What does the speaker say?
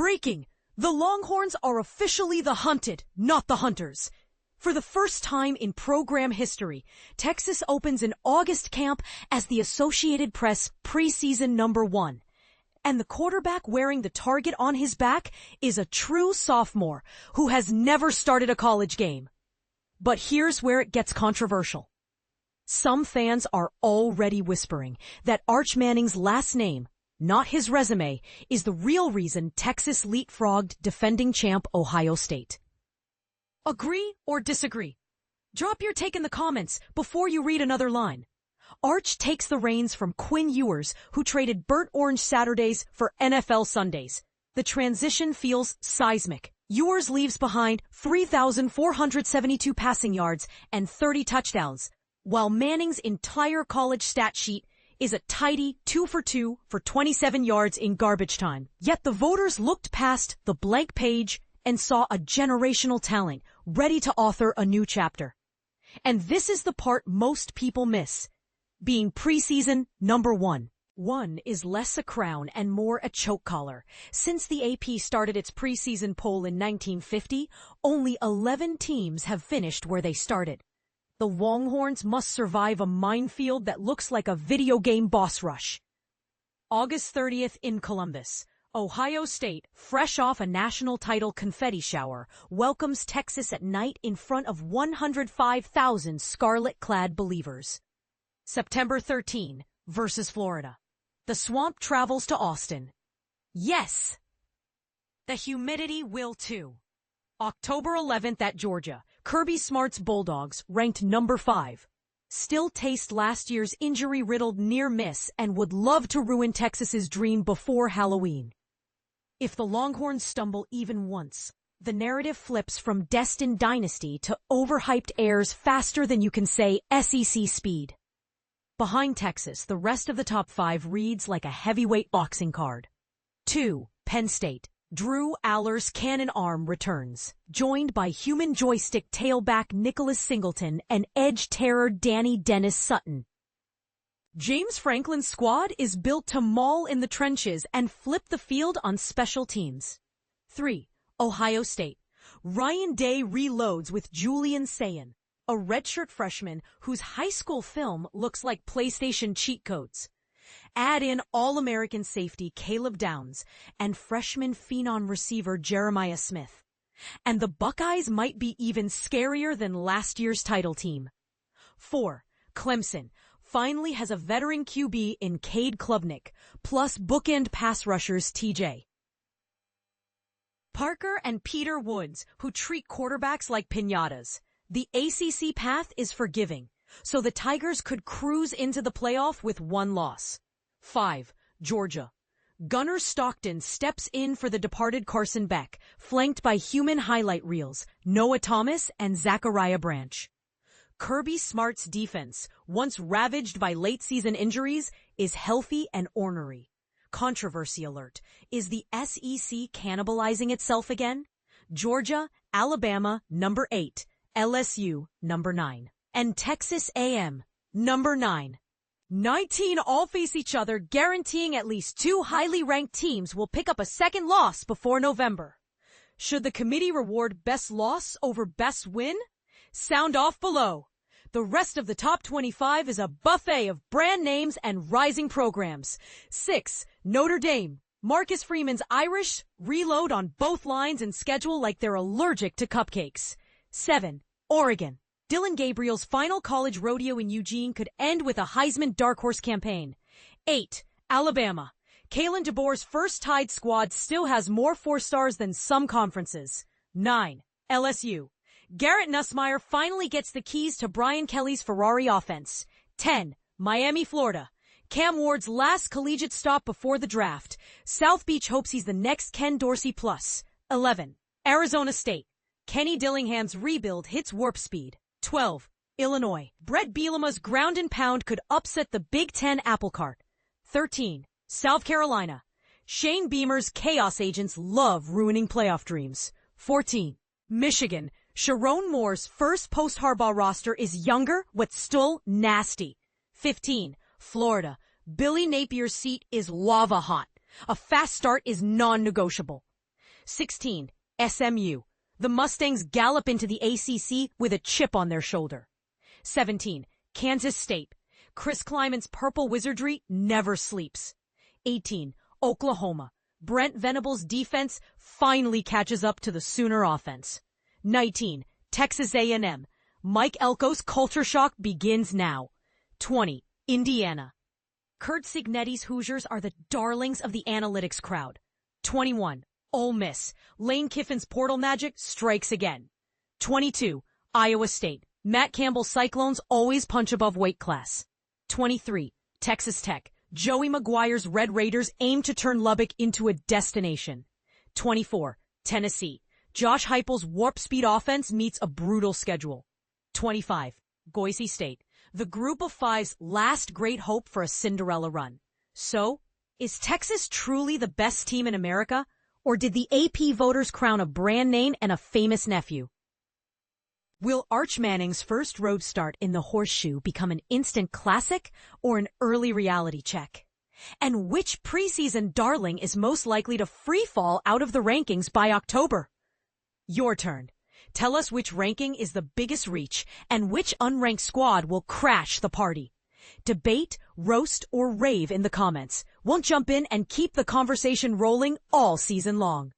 Breaking! The Longhorns are officially the hunted, not the hunters. For the first time in program history, Texas opens an August camp as the Associated Press preseason #1. And the quarterback wearing the target on his back is a true sophomore who has never started a college game. But here's where it gets controversial. Some fans are already whispering that Arch Manning's last name, not his resume, is the real reason Texas leapfrogged defending champ Ohio State. Agree or disagree? Drop your take in the comments before you read another line. Arch takes the reins from Quinn Ewers, who traded burnt orange Saturdays for NFL Sundays. The transition feels seismic. Ewers leaves behind 3,472 passing yards and 30 touchdowns, while Manning's entire college stat sheet is a tidy 2 for 2 for 27 yards in garbage time. Yet the voters looked past the blank page and saw a generational talent ready to author a new chapter. And this is the part most people miss, being preseason #1. One is less a crown and more a choke collar. Since the AP started its preseason poll in 1950, only 11 teams have finished where they started. The Longhorns must survive a minefield that looks like a video game boss rush. August 30th in Columbus, Ohio State, fresh off a national title confetti shower, welcomes Texas at night in front of 105,000 scarlet-clad believers. September 13 versus Florida. The swamp travels to Austin. Yes! The humidity will too. October 11th at Georgia. Kirby Smart's Bulldogs, ranked #5, still taste last year's injury-riddled near miss and would love to ruin Texas's dream before Halloween. If the Longhorns stumble even once, the narrative flips from destined dynasty to overhyped heirs faster than you can say SEC speed. Behind Texas, the rest of the top 5 reads like a heavyweight boxing card. 2. Penn State. Drew Aller's cannon arm returns, joined by human joystick tailback Nicholas Singleton and edge terror Danny Dennis Sutton. James Franklin's squad is built to maul in the trenches and flip the field on special teams. 3. Ohio State. Ryan Day reloads with Julian Sayin, a redshirt freshman whose high school film looks like PlayStation cheat codes. Add in All-American safety Caleb Downs and freshman phenom receiver Jeremiah Smith. And the Buckeyes might be even scarier than last year's title team. 4. Clemson finally has a veteran QB in Cade Klubnik, plus bookend pass rushers TJ Parker and Peter Woods, who treat quarterbacks like piñatas. The ACC path is forgiving, so the Tigers could cruise into the playoff with one loss. 5. Georgia. Gunnar Stockton steps in for the departed Carson Beck, flanked by human highlight reels, Noah Thomas and Zachariah Branch. Kirby Smart's defense, once ravaged by late-season injuries, is healthy and ornery. Controversy alert. Is the SEC cannibalizing itself again? Georgia, Alabama, #8. LSU, #9. And Texas A&M, #9. 19 all face each other, guaranteeing at least 2 highly ranked teams will pick up a second loss before November. Should the committee reward best loss over best win? Sound off below. The rest of the top 25 is a buffet of brand names and rising programs. 6. Notre Dame. Marcus Freeman's Irish reload on both lines and schedule like they're allergic to cupcakes. 7. Oregon. Dylan Gabriel's final college rodeo in Eugene could end with a Heisman dark horse campaign. 8. Alabama. Kalen DeBoer's first Tide squad still has more 4-stars than some conferences. 9. LSU. Garrett Nussmeier finally gets the keys to Brian Kelly's Ferrari offense. 10. Miami, Florida. Cam Ward's last collegiate stop before the draft. South Beach hopes he's the next Ken Dorsey plus. 11. Arizona State. Kenny Dillingham's rebuild hits warp speed. 12. Illinois. Brett Bielema's ground and pound could upset the Big Ten apple cart. 13. South Carolina. Shane Beamer's chaos agents love ruining playoff dreams. 14. Michigan. Sharon Moore's first post-Harbaugh roster is younger, but still nasty. 15. Florida. Billy Napier's seat is lava hot. A fast start is non-negotiable. 16. SMU. The Mustangs gallop into the ACC with a chip on their shoulder. 17. Kansas State. Chris Kleiman's purple wizardry never sleeps. 18. Oklahoma. Brent Venables' defense finally catches up to the Sooner offense. 19. Texas A&M. Mike Elko's culture shock begins now. 20. Indiana. Kurt Cignetti's Hoosiers are the darlings of the analytics crowd. 21. Ole Miss. Lane Kiffin's portal magic strikes again. 22. Iowa State. Matt Campbell's Cyclones always punch above weight class. 23. Texas Tech. Joey Maguire's Red Raiders aim to turn Lubbock into a destination. 24. Tennessee. Josh Heupel's warp speed offense meets a brutal schedule. 25. Boise State. The Group of Five's last great hope for a Cinderella run. So, is Texas truly the best team in America? Or did the AP voters crown a brand name and a famous nephew? Will Arch Manning's first road start in the Horseshoe become an instant classic or an early reality check? And which preseason darling is most likely to free fall out of the rankings by October? Your turn. Tell us which ranking is the biggest reach and which unranked squad will crash the party. Debate, roast, or rave in the comments. We'll jump in and keep the conversation rolling all season long.